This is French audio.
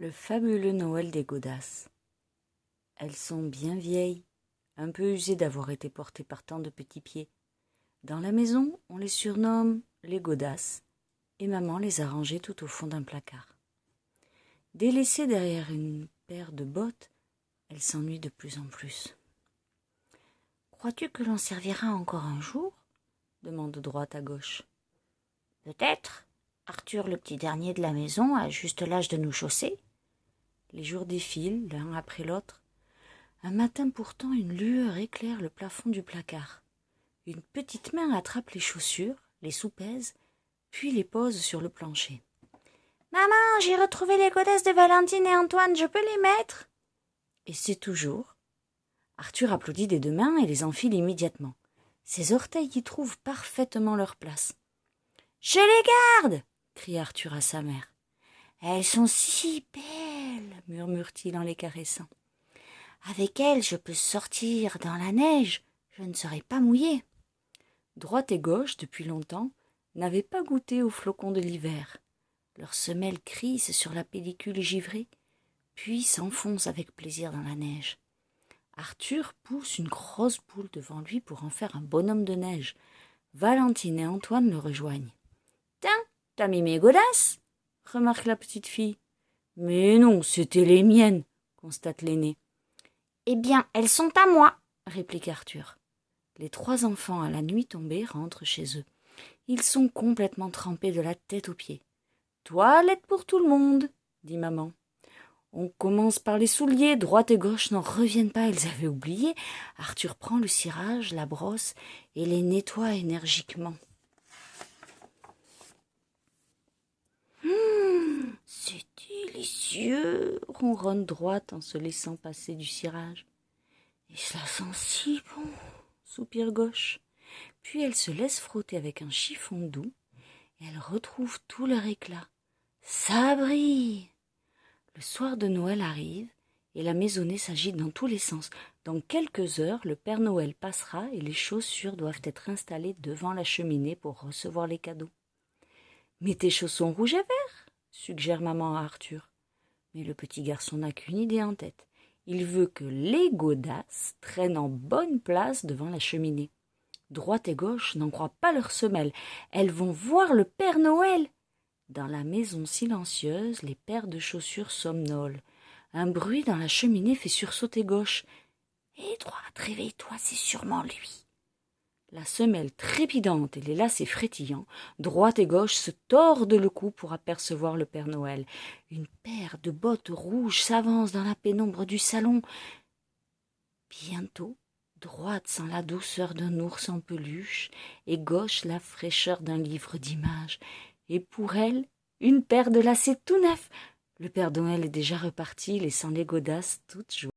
Le fabuleux Noël des godasses. Elles sont bien vieilles, un peu usées d'avoir été portées par tant de petits pieds. Dans la maison, on les surnomme les godasses, et maman les a rangées tout au fond d'un placard. Délaissées derrière une paire de bottes, elles s'ennuient de plus en plus. « Crois-tu que l'on servira encore un jour ?» demande de droite à gauche. « Peut-être. Arthur, le petit dernier de la maison, a juste l'âge de nous chausser. » Les jours défilent, l'un après l'autre. Un matin pourtant, une lueur éclaire le plafond du placard. Une petite main attrape les chaussures, les soupèse, puis les pose sur le plancher. « Maman, j'ai retrouvé les godasses de Valentine et Antoine, je peux les mettre ?» Et c'est toujours. Arthur applaudit des deux mains et les enfile immédiatement. Ses orteils y trouvent parfaitement leur place. « Je les garde !» crie Arthur à sa mère. « Elles sont si belles !» murmure-t-il en les caressant. « Avec elles, je peux sortir dans la neige, je ne serai pas mouillé. » Droite et gauche, depuis longtemps, n'avaient pas goûté aux flocons de l'hiver. Leurs semelles crissent sur la pellicule givrée, puis s'enfoncent avec plaisir dans la neige. Arthur pousse une grosse boule devant lui pour en faire un bonhomme de neige. Valentine et Antoine le rejoignent. « Tiens, t'as mis mes godasses ?» remarque la petite fille. « Mais non, c'était les miennes, » constate l'aîné. « Eh bien, elles sont à moi, » réplique Arthur. Les trois enfants, à la nuit tombée, rentrent chez eux. Ils sont complètement trempés de la tête aux pieds. « Toilette pour tout le monde, » dit maman. On commence par les souliers, droite et gauche n'en reviennent pas, ils avaient oublié. Arthur prend le cirage, la brosse et les nettoie énergiquement. C'est délicieux, ronronne Droite en se laissant passer du cirage. Et cela sent si bon, soupire Gauche. Puis elle se laisse frotter avec un chiffon doux et elle retrouve tout leur éclat. Ça brille! Le soir de Noël arrive et la maisonnée s'agite dans tous les sens. Dans quelques heures, le Père Noël passera et les chaussures doivent être installées devant la cheminée pour recevoir les cadeaux. « Mets tes chaussons rouges et verts !» suggère maman à Arthur. Mais le petit garçon n'a qu'une idée en tête. Il veut que les godasses traînent en bonne place devant la cheminée. Droite et gauche n'en croient pas leurs semelles. Elles vont voir le Père Noël. Dans la maison silencieuse, les paires de chaussures somnolent. Un bruit dans la cheminée fait sursauter Gauche. « Hé, Droite, réveille-toi, c'est sûrement lui !» La semelle trépidante et les lacets frétillants, Droite et Gauche se tordent le cou pour apercevoir le Père Noël. Une paire de bottes rouges s'avance dans la pénombre du salon. Bientôt, Droite sent la douceur d'un ours en peluche et Gauche la fraîcheur d'un livre d'images. Et pour elle, une paire de lacets tout neufs. Le Père Noël est déjà reparti, laissant les godasses toutes joyeuses.